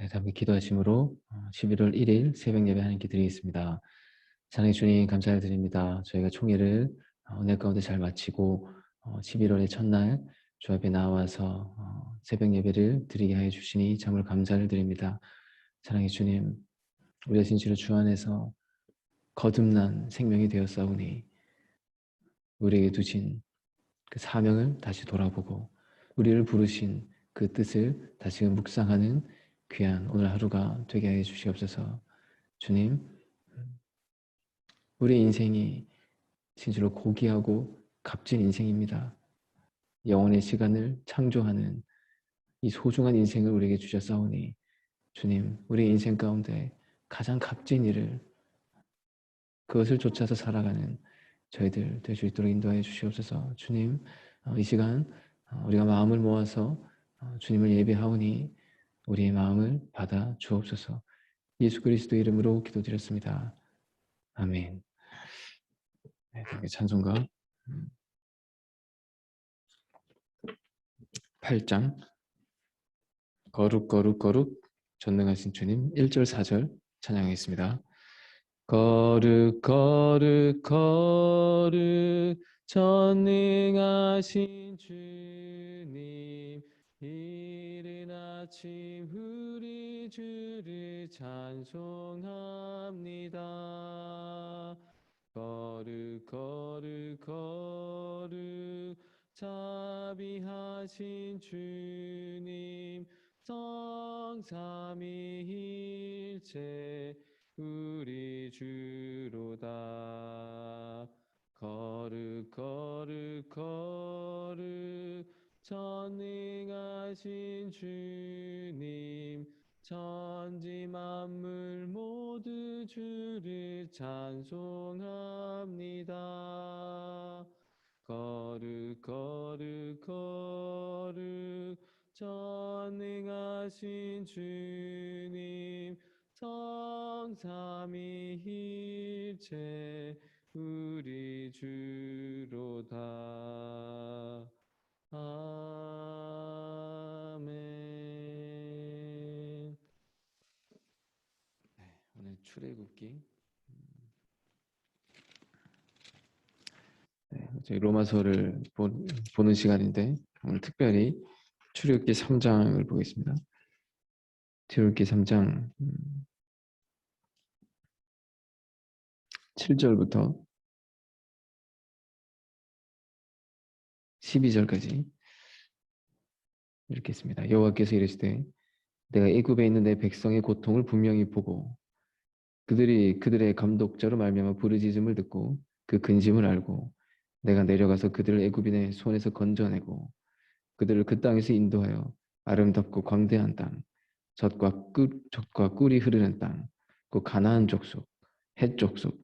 다 함께 기도하심으로 11월 1일 새벽 예배 하나님께 드리겠습니다. 사랑의 주님 감사를 드립니다. 저희가 총회를 은혜 가운데 잘 마치고 11월의 첫날 주 앞에 나와서 새벽 예배를 드리게 하여 주시니 참으로 감사를 드립니다. 사랑의 주님, 우리가 진실로 주 안에서 거듭난 생명이 되었사오니 우리에게 두신 그 사명을 다시 돌아보고 우리를 부르신 그 뜻을 다시금 묵상하는 귀한 오늘 하루가 되게 해 주시옵소서. 주님, 우리의 인생이 진실로 고귀하고 값진 인생입니다. 영혼의 시간을 창조하는 이 소중한 인생을 우리에게 주셨사오니 주님, 우리의 인생 가운데 가장 값진 일을 그것을 쫓아서 살아가는 저희들 될 수 있도록 인도하여 주시옵소서. 주님, 이 시간 우리가 마음을 모아서 주님을 예배하오니 우리의 마음을 받아 주옵소서. 예수 그리스도 이름으로 기도드렸습니다. 아멘. 네, 찬송가 8장 거룩 거룩 거룩 전능하신 주님 1절 4절 찬양하겠습니다. 거룩 거룩 거룩 전능하신 주님, 이른 아침 우리 주를 찬송합니다. 거룩 거룩 거룩 자비하신 주님, 성삼위일체 우리 주로다. 거룩 거룩 거룩 전능하신 주님, 천지 만물 모두 주를 찬송합니다. 거룩 거룩 거룩 전능하신 주님, 성삼위일체 우리 주로다. 아멘. 네, 오늘 출애굽기 저희 로마서를 보는 시간인데 오늘 특별히 출애굽기 3장을 보겠습니다. 출애굽기 3장 7절부터 12절까지 이렇게 있습니다. 여호와께서 이르시되 내가 애굽에 있는 내 백성의 고통을 분명히 보고 그들이 그들의 감독자로 말미암아 부르짖음을 듣고 그 근심을 알고 내가 내려가서 그들을 애굽인의 손에서 건져내고 그들을 그 땅에서 인도하여 아름답고 광대한 땅, 젖과 꿀이 흐르는 땅, 그 가나안 족속, 헷 족속,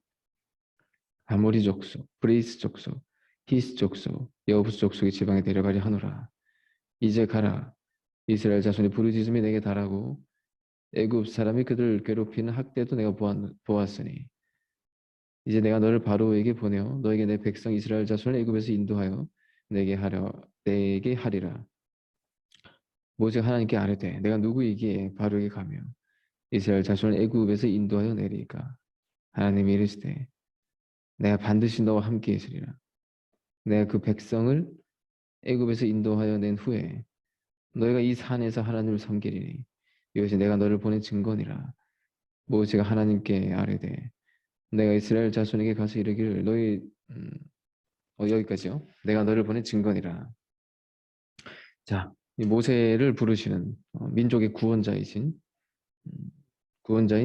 아모리 족속, 브리스 족속, 히스 족속, 여부스 족속의 지방에 데려가려 하노라. 이제 가라. 이스라엘 자손의 부르짖음이 내게 달하고 애굽 사람이 그들을 괴롭히는 학대도 내가 보았으니 이제 내가 너를 바로에게 보내어 너에게 내 백성 이스라엘 자손을 애굽에서 인도하여 내게 하리라. 모세가 하나님께 아뢰되 내가 누구이기에 바로에게 가며 이스라엘 자손을 애굽에서 인도하여 내리까. 하나님이 이르시되 내가 반드시 너와 함께 있으리라. 내가 그 백성을 애굽에서 인도하여 낸 후에 너희가 이 산에서 하나님을 섬기리니 이것이 내가 너를 보낸 증거니라. 모세가 하나님께 아뢰되 내가 이스라엘 자손에게 가서 이르기를 너희 여기까지요. 내가 너를 보낸 증거니라. 자, 이 모세를 부르시는 민족의 구원자인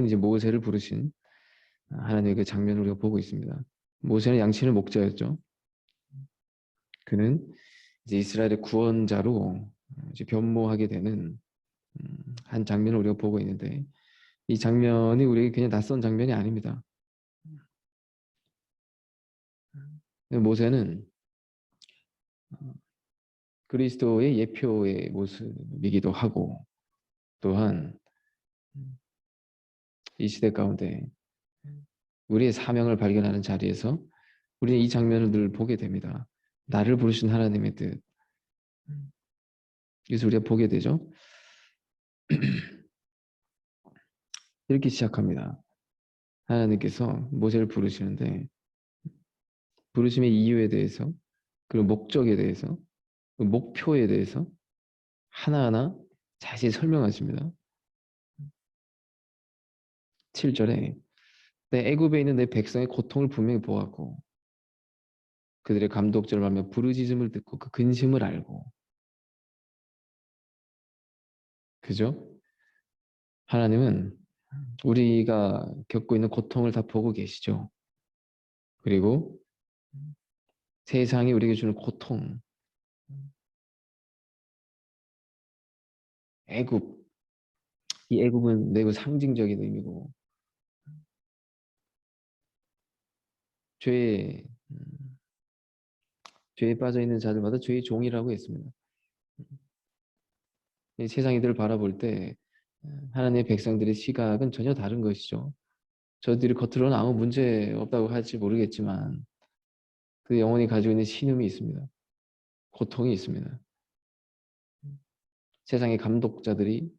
이제 모세를 부르신 하나님의 그 장면을 우리가 보고 있습니다. 모세는 양치는 목자였죠. 그는 이제 이스라엘의 구원자로 이제 변모하게 되는 한 장면을 우리가 보고 있는데 이 장면이 우리에게 그냥 낯선 장면이 아닙니다. 모세는 그리스도의 예표의 모습이기도 하고 또한 이 시대 가운데 우리의 사명을 발견하는 자리에서 우리는 이 장면을 늘 보게 됩니다. 나를 부르신 하나님의 뜻. 그래서 우리가 보게 되죠. 이렇게 시작합니다. 하나님께서 모세를 부르시는데 부르심의 이유에 대해서 그리고 목적에 대해서 목표에 대해서 하나하나 자세히 설명하십니다. 7절에 내 애굽에 있는 내 백성의 고통을 분명히 보았고 그들의 감독절을 하며 부르짖음을 듣고 그 근심을 알고 그죠? 하나님은 우리가 겪고 있는 고통을 다 보고 계시죠. 그리고 세상이 우리에게 주는 고통, 애굽, 이 애굽은 매우 상징적인 의미고 죄에 죄에 빠져 있는 자들마다 죄의 종이라고 했습니다. 이 세상 이들을 바라볼 때 하나님의 백성들의 시각은 전혀 다른 것이죠. 저들이 겉으로는 아무 문제 없다고 할지 모르겠지만 그 영혼이 가지고 있는 신음이 있습니다. 고통이 있습니다. 세상의 감독자들이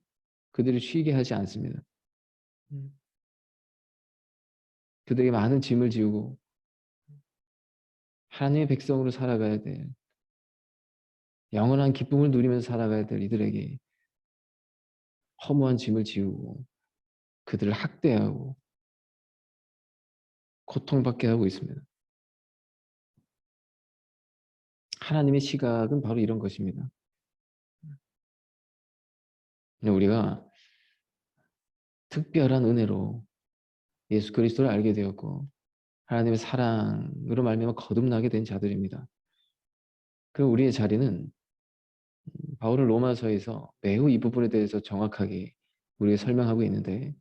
그들을 쉬게 하지 않습니다. 그들에게 많은 짐을 지우고 하나님의 백성으로 살아가야 될 영원한 기쁨을 누리면서 살아가야 될 이들에게 허무한 짐을 지우고 그들을 학대하고 고통받게 하고 있습니다. 하나님의 시각은 바로 이런 것입니다. 우리가 특별한 은혜로 예수 그리스도를 알게 되었고 하나님의 사랑으로 말미암아 거듭나게 된 자들입니다. 그럼 우리의 자리는 바울은 로마서에서 매우 이 부분에 대해서 정확하게 우리가 설명하고 있는데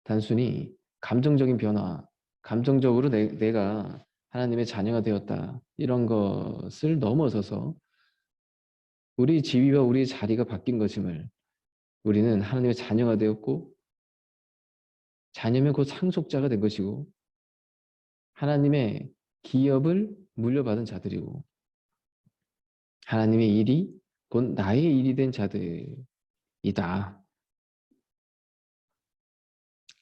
단순히 감정적인 변화, 감정적으로 내가 하나님의 자녀가 되었다 이런 것을 넘어서서 우리 지위와 우리의 자리가 바뀐 것임을 우리는 하나님의 자녀가 되었고 자녀면 곧 상속자가 된 것이고 하나님의 기업을 물려받은 자들이고 하나님의 일이 곧 나의 일이 된 자들이다.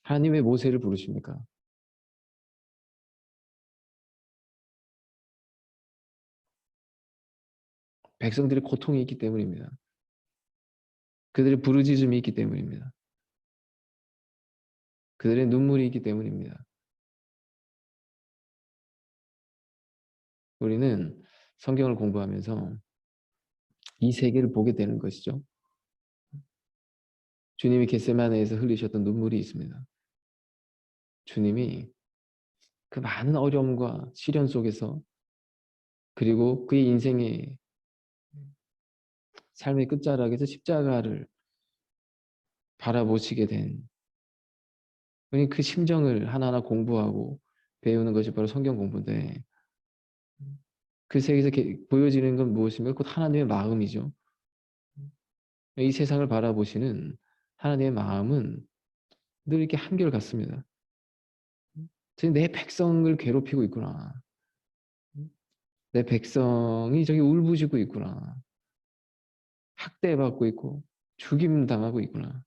하나님 왜 모세를 부르십니까? 백성들의 고통이 있기 때문입니다. 그들의 부르짖음이 있기 때문입니다. 그들의 눈물이 있기 때문입니다. 우리는 성경을 공부하면서 이 세계를 보게 되는 것이죠. 주님이 겟세마네에서 흘리셨던 눈물이 있습니다. 주님이 그 많은 어려움과 시련 속에서 그리고 그의 인생의 삶의 끝자락에서 십자가를 바라보시게 된 그 심정을 하나하나 공부하고 배우는 것이 바로 성경 공부인데 그 세계에서 보여지는 건 무엇이며 곧 하나님의 마음이죠. 이 세상을 바라보시는 하나님의 마음은 늘 이렇게 한결같습니다. 내 백성을 괴롭히고 있구나. 내 백성이 저기 울부짖고 있구나. 학대받고 있고 죽임 당하고 있구나.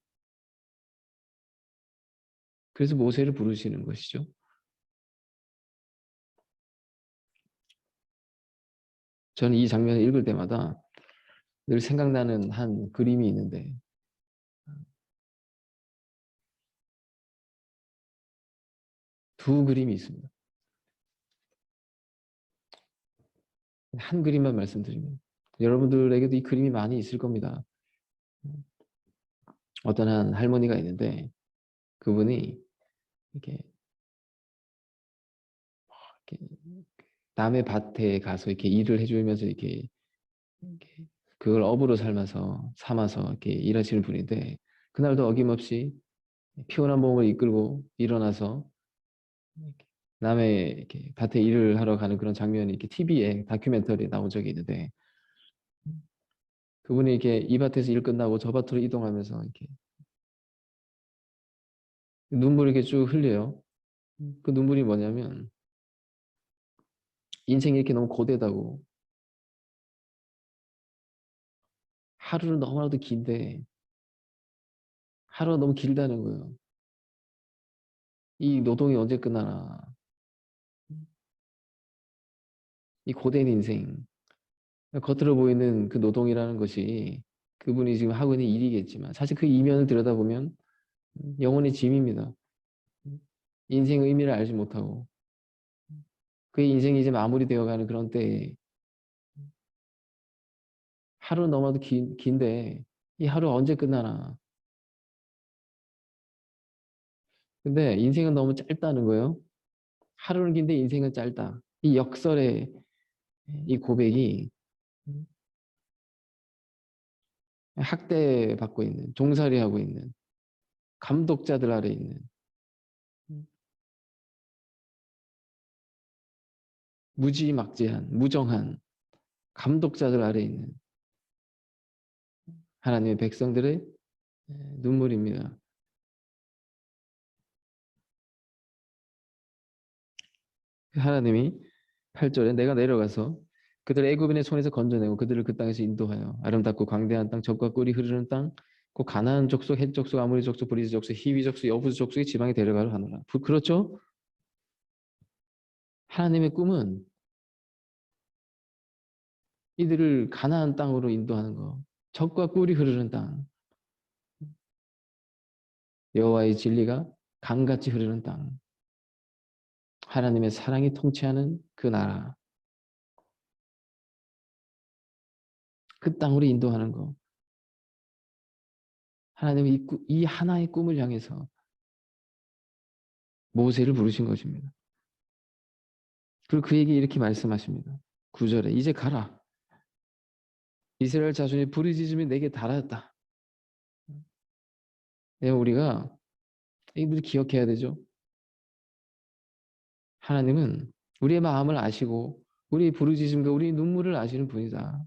그래서 모세를 부르시는 것이죠. 저는 이 장면을 읽을 때마다 늘 생각나는 한 그림이 있는데 두 그림이 있습니다. 한 그림만 말씀드리면 여러분들에게도 이 그림이 많이 있을 겁니다. 어떤 한 할머니가 있는데 그분이 이렇게 남의 밭에 가서 이렇게 일을 해주면서 이렇게 그걸 업으로 삼아서 이렇게 일하시는 분인데 그날도 어김없이 피곤한 몸을 이끌고 일어나서 남의 이렇게 밭에 일을 하러 가는 그런 장면이 이렇게 TV에 다큐멘터리에 나온 적이 있는데 그분이 이렇게 이 밭에서 일 끝나고 저 밭으로 이동하면서 이렇게 눈물이 이렇게 쭉 흘려요. 그 눈물이 뭐냐면 인생이 이렇게 너무 고되다고 하루는 너무나도 긴데 하루가 너무 길다는 거예요. 이 노동이 언제 끝나나. 이 고된 인생. 겉으로 보이는 그 노동이라는 것이 그분이 지금 하고 있는 일이겠지만 사실 그 이면을 들여다보면 영혼의 짐입니다. 인생의 의미를 알지 못하고 그의 인생이 이제 마무리되어가는 그런 때에 하루 너무나도 긴데 이 하루 언제 끝나나. 근데 인생은 너무 짧다는 거예요. 하루는 긴데 인생은 짧다. 이 역설의 이 고백이 학대받고 있는, 종살이하고 있는, 감독자들 아래 있는, 무지막지한, 무정한 감독자들 아래 있는 하나님의 백성들의 눈물입니다. 하나님이 8절에 내가 내려가서 그들을 애굽인의 손에서 건져내고 그들을 그 땅에서 인도하여 아름답고 광대한 땅, 젖과 꿀이 흐르는 땅, 그 가나안 족속, 헷 족속, 아모리 족속, 브리스 족속, 히위 족속, 여부스 족속의 지방에 데려가려 하노라. 그렇죠? 하나님의 꿈은 이들을 가나안 땅으로 인도하는 거. 젖과 꿀이 흐르는 땅. 여호와의 진리가 강같이 흐르는 땅. 하나님의 사랑이 통치하는 그 나라. 그 땅으로 인도하는 거. 하나님은 이 하나의 꿈을 향해서 모세를 부르신 것입니다. 그리고 그에게 이렇게 말씀하십니다. 9절에 이제 가라. 이스라엘 자손의 부르짖음이 내게 달하였다. 우리가 이걸 기억해야 되죠. 하나님은 우리의 마음을 아시고 우리의 부르짖음과 우리의 눈물을 아시는 분이다.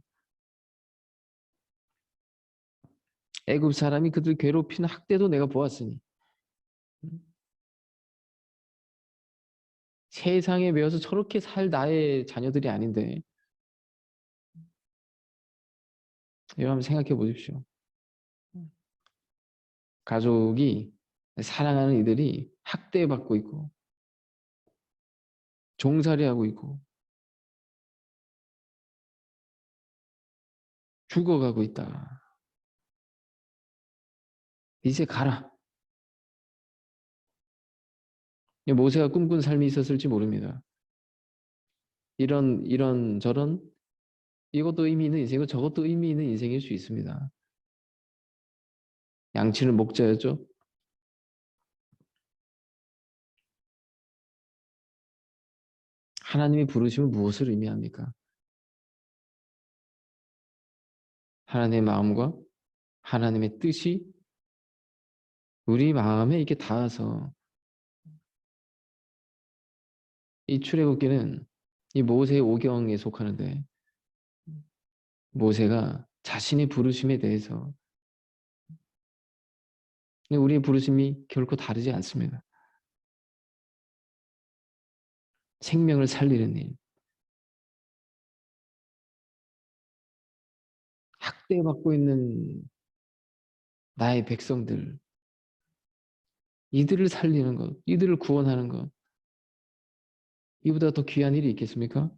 애굽 사람이 그들 괴롭히는 학대도 내가 보았으니 세상에 매여서 저렇게 살 나의 자녀들이 아닌데 여러분 생각해 보십시오. 가족이 사랑하는 이들이 학대받고 있고 종살이하고 있고 죽어가고 있다. 이제 가라. 모세가 꿈꾼 삶이 있었을지 모릅니다. 이런 저런 이것도 의미 있는 인생이고 저것도 의미 있는 인생일 수 있습니다. 양치는 목자였죠. 하나님이 부르시면 무엇을 의미합니까? 하나님의 마음과 하나님의 뜻이 우리 마음에 이렇게 닿아서 이 출애굽기는 이 모세의 오경에 속하는데 모세가 자신의 부르심에 대해서 우리의 부르심이 결코 다르지 않습니다. 생명을 살리는 일, 학대받고 있는 나의 백성들, 이들을 살리는 것, 이들을 구원하는 것, 이보다 더 귀한 일이 있겠습니까?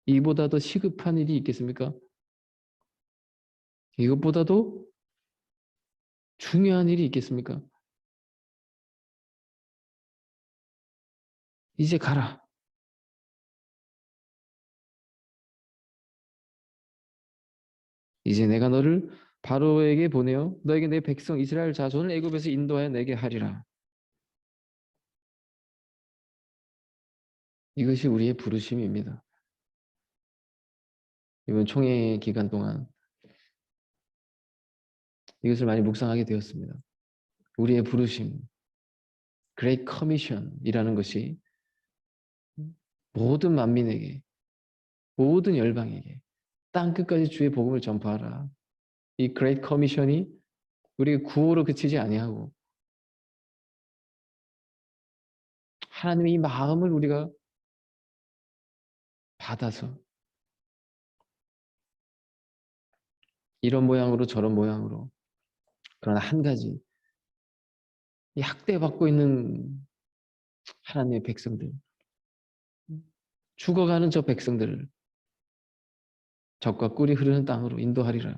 이보다 더 시급한 일이 있겠습니까? 이것보다도 중요한 일이 있겠습니까? 이제 가라. 이제 내가 너를 바로에게 보내어 너에게 내 백성 이스라엘 자손을 애굽에서 인도하여 내게 하리라. 이것이 우리의 부르심입니다. 이번 총회 기간 동안 이것을 많이 묵상하게 되었습니다. 우리의 부르심, Great Commission이라는 것이 모든 만민에게, 모든 열방에게 땅 끝까지 주의 복음을 전파하라. 이 Great Commission이 우리의 구호로 그치지 아니하고 하나님의 이 마음을 우리가 받아서 이런 모양으로 저런 모양으로 그러나 한 가지 이 학대받고 있는 하나님의 백성들, 죽어가는 저 백성들을 젖과 꿀이 흐르는 땅으로 인도하리라.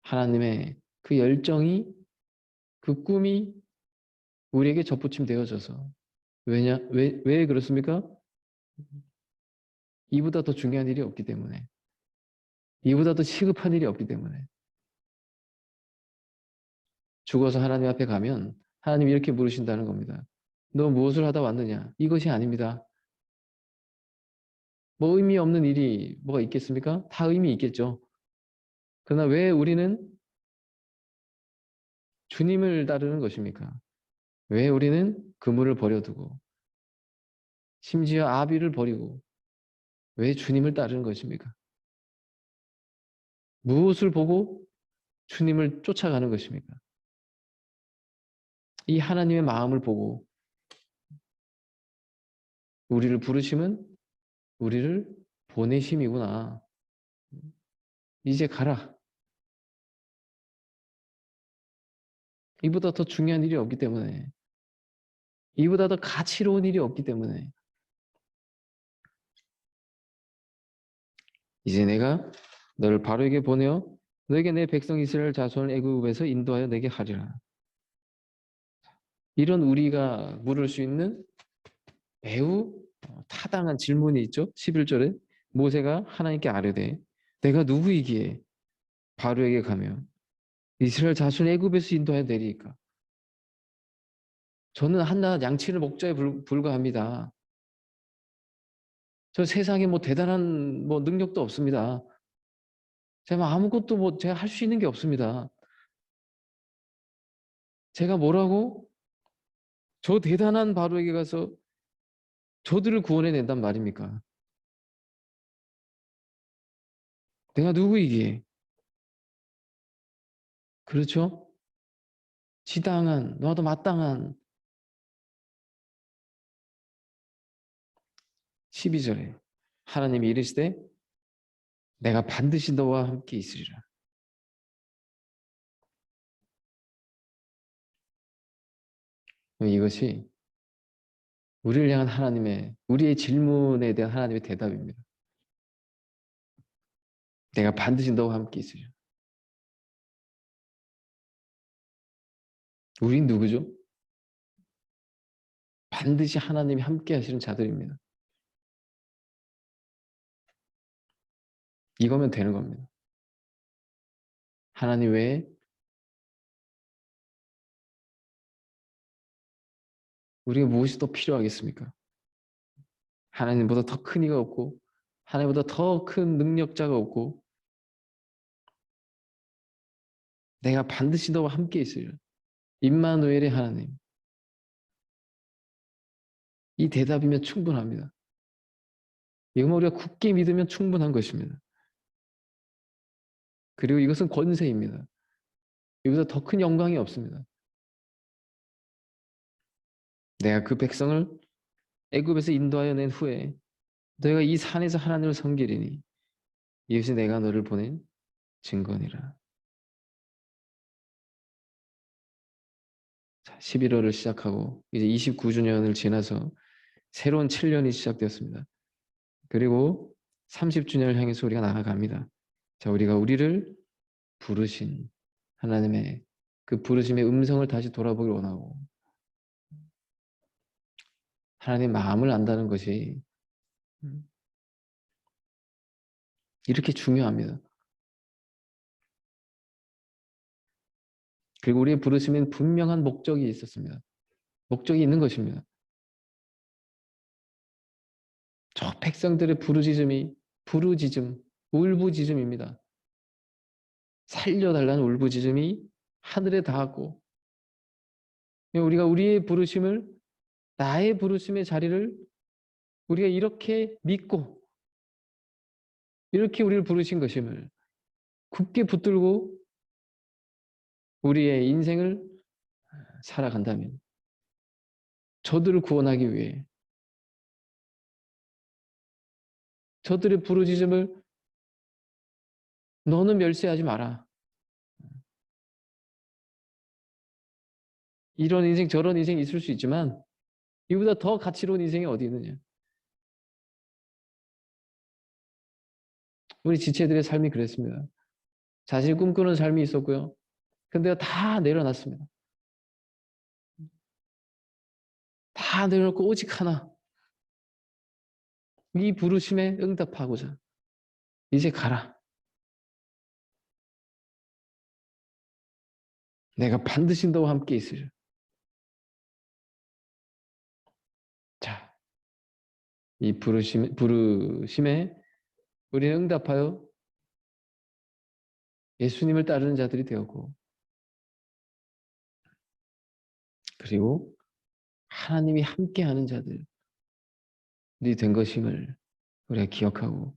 하나님의 그 열정이, 그 꿈이 우리에게 접붙임 되어져서, 왜 그렇습니까? 이보다 더 중요한 일이 없기 때문에, 이보다 더 시급한 일이 없기 때문에. 죽어서 하나님 앞에 가면 하나님이 이렇게 물으신다는 겁니다. 너 무엇을 하다 왔느냐? 이것이 아닙니다. 뭐 의미 없는 일이 뭐가 있겠습니까? 다 의미 있겠죠. 그러나 왜 우리는 주님을 따르는 것입니까? 왜 우리는 그물을 버려두고 심지어 아비를 버리고 왜 주님을 따르는 것입니까? 무엇을 보고 주님을 쫓아가는 것입니까? 이 하나님의 마음을 보고 우리를 부르심은 우리를 보내심이구나. 이제 가라. 이보다 더 중요한 일이 없기 때문에, 이보다 더 가치로운 일이 없기 때문에 이제 내가 너를 바로에게 보내어 너에게 내 백성 이스라엘 자손을 애굽에서 인도하여 내게 하리라. 이런 우리가 물을 수 있는 매우 타당한 질문이 있죠. 11절에 모세가 하나님께 아뢰되 내가 누구이기에 바로에게 가며 이스라엘 자손을 애굽에서 인도하여 내리까? 저는 한낱 양치를 목자에 불과합니다. 저 세상에 뭐 대단한 뭐 능력도 없습니다. 제가 아무것도 뭐 제가 할 수 있는 게 없습니다. 제가 뭐라고 저 대단한 바로에게 가서 저들을 구원해 낸단 말입니까? 내가 누구이기에? 그렇죠? 지당한, 너도 마땅한 12절에 하나님이 이르시되 내가 반드시 너와 함께 있으리라. 이것이 우리를 향한 우리의 질문에 대한 하나님의 대답입니다. 내가 반드시 너와 함께 있으리라. 우린 누구죠? 반드시 하나님이 함께 하시는 자들입니다. 이거면 되는 겁니다. 하나님 외에 우리가 무엇이 더 필요하겠습니까? 하나님보다 더 큰 이가 없고 하나님보다 더 큰 능력자가 없고 내가 반드시 너와 함께 있으리라. 임마누엘의 하나님. 이 대답이면 충분합니다. 이것만 우리가 굳게 믿으면 충분한 것입니다. 그리고 이것은 권세입니다. 이보다 더 큰 영광이 없습니다. 내가 그 백성을 애굽에서 인도하여 낸 후에 너희가 이 산에서 하나님을 섬기리니 이것이 내가 너를 보낸 증거니라. 자, 11월을 시작하고 이제 29주년을 지나서 새로운 7년이 시작되었습니다. 그리고 30주년을 향해서 우리가 나아갑니다. 자, 우리가 우리를 부르신 하나님의 그 부르심의 음성을 다시 돌아보길 원하고 하나님의 마음을 안다는 것이 이렇게 중요합니다. 그리고 우리의 부르심엔 분명한 목적이 있었습니다. 목적이 있는 것입니다. 저 백성들의 부르짖음, 울부짖음입니다. 살려달라는 울부짖음이 하늘에 닿았고 우리가 우리의 부르심을 나의 부르심의 자리를 우리가 이렇게 믿고 이렇게 우리를 부르신 것임을 굳게 붙들고 우리의 인생을 살아간다면 저들을 구원하기 위해 저들의 부르짖음을 너는 멸시하지 마라. 이런 인생 저런 인생이 있을 수 있지만 이보다 더 가치로운 인생이 어디 있느냐. 우리 지체들의 삶이 그랬습니다. 자신이 꿈꾸는 삶이 있었고요. 근데 다 내려놨습니다. 다 내려놓고 오직 하나. 이 부르심에 응답하고자. 이제 가라. 내가 반드시 너와 함께 있으리라. 자, 이 부르심에 우리는 응답하여 예수님을 따르는 자들이 되었고, 그리고 하나님이 함께하는 자들이 된 것임을 우리가 기억하고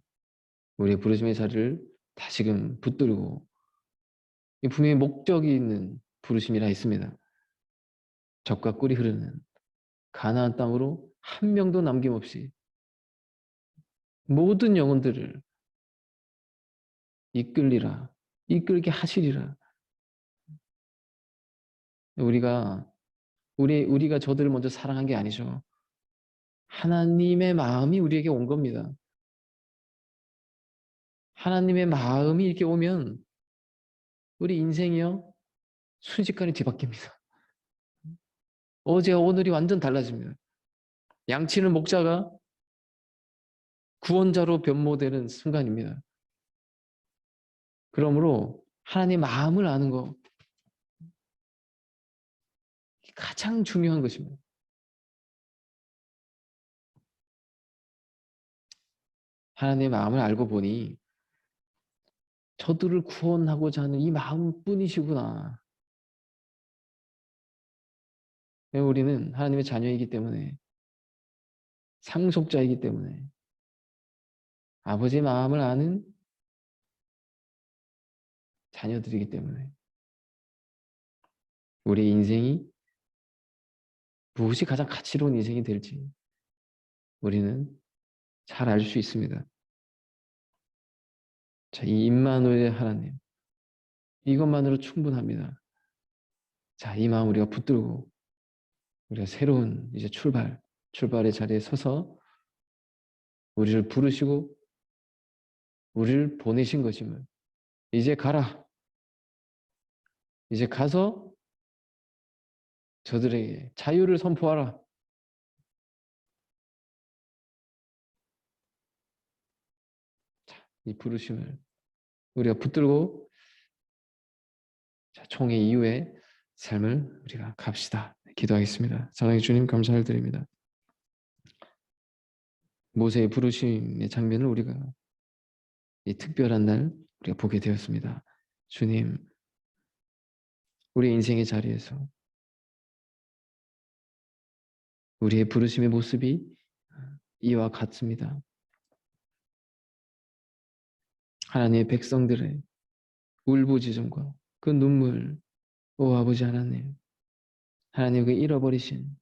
우리의 부르심의 자리를 다시금 붙들고, 분명히 목적이 있는 부르심이라 했습니다. 젖과 꿀이 흐르는 가나안 땅으로 한 명도 남김없이 모든 영혼들을 이끌게 하시리라. 우리가 저들을 먼저 사랑한 게 아니죠. 하나님의 마음이 우리에게 온 겁니다. 하나님의 마음이 이렇게 오면 우리 인생이요 순식간에 뒤바뀝니다. 어제와 오늘이 완전 달라집니다. 양치는 목자가 구원자로 변모되는 순간입니다. 그러므로 하나님의 마음을 아는 거 가장 중요한 것입니다. 하나님의 마음을 알고 보니 저들을 구원하고자 하는 이 마음뿐이시구나. 우리는 하나님의 자녀이기 때문에, 상속자이기 때문에, 아버지의 마음을 아는 자녀들이기 때문에 우리 인생이 무엇이 가장 가치로운 인생이 될지 우리는 잘 알 수 있습니다. 자, 이 임마누엘의 하나님, 이것만으로 충분합니다. 자, 이 마음 우리가 붙들고 우리가 새로운 이제 출발의 자리에 서서 우리를 부르시고 우리를 보내신 것임을, 이제 가라. 이제 가서 저들에게 자유를 선포하라. 자, 이 부르심을 우리가 붙들고 총회 이후의 삶을 우리가 갑시다. 기도하겠습니다. 사랑의 주님, 감사를 드립니다. 모세의 부르심의 장면을 우리가 이 특별한 날 우리가 보게 되었습니다. 주님, 우리 인생의 자리에서 우리의 부르심의 모습이 이와 같습니다. 하나님의 백성들의 울부짖음과 그 눈물, 오 아버지 하나님, 하나님 그 잃어버리신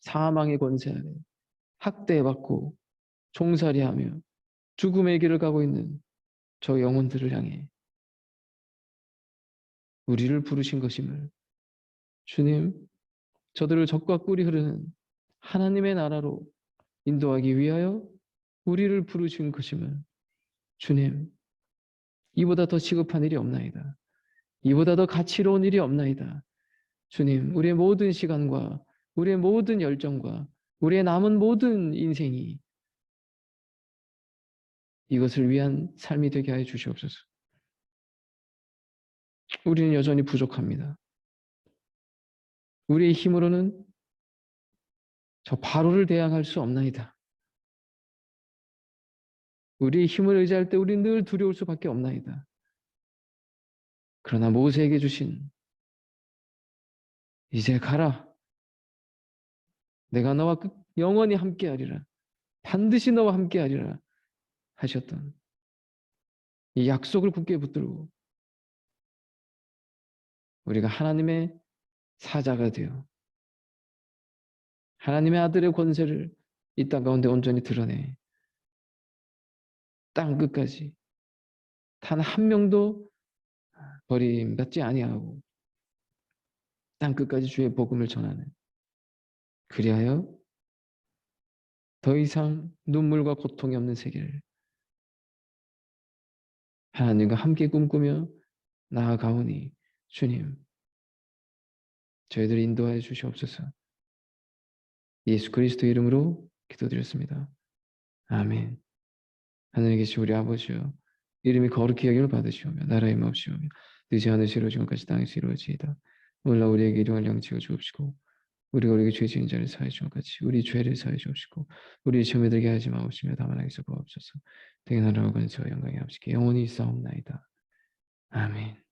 사망의 권세 아래 학대받고 종살이하며 죽음의 길을 가고 있는 저 영혼들을 향해 우리를 부르신 것임을, 주님, 저들을 젖과 꿀이 흐르는 하나님의 나라로 인도하기 위하여 우리를 부르신 것임을, 주님, 이보다 더 시급한 일이 없나이다. 이보다 더 가치로운 일이 없나이다. 주님, 우리의 모든 시간과 우리의 모든 열정과 우리의 남은 모든 인생이 이것을 위한 삶이 되게 하여 주시옵소서. 우리는 여전히 부족합니다. 우리의 힘으로는 저 바로를 대항할 수 없나이다. 우리의 힘을 의지할 때 우리는 늘 두려울 수밖에 없나이다. 그러나 모세에게 주신 이제 가라. 내가 너와 영원히 함께하리라. 반드시 너와 함께하리라 하셨던 이 약속을 굳게 붙들고 우리가 하나님의 사자가 되어 하나님의 아들의 권세를 이 땅 가운데 온전히 드러내 땅 끝까지 단 한 명도 버림받지 아니하고 땅 끝까지 주의 복음을 전하는, 그리하여 더 이상 눈물과 고통이 없는 세계를 하나님과 함께 꿈꾸며 나아가오니 주님, 저희들 인도하여 주시옵소서. 예수 그리스도 이름으로 기도드렸습니다. 아멘. 하늘에 계신 우리 아버지여, 이름이 거룩히 여김을 받으시오며 나라의 마옵시오며 뜻이 하늘에서 이루어진 것같이 땅에서 이루어지이다. 오늘날 우리에게 일용할 양식을 주옵시고 우리가 우리에게 죄 지은 자를 사하여 준 것 같이 우리 죄를 사하여 주옵시고 우리 시험에 들게 하지 마옵시며 다만 악에서 구하옵소서. 되게 나라와 권세와 영광이 아버지께 영원히 있사옵나이다. 아멘.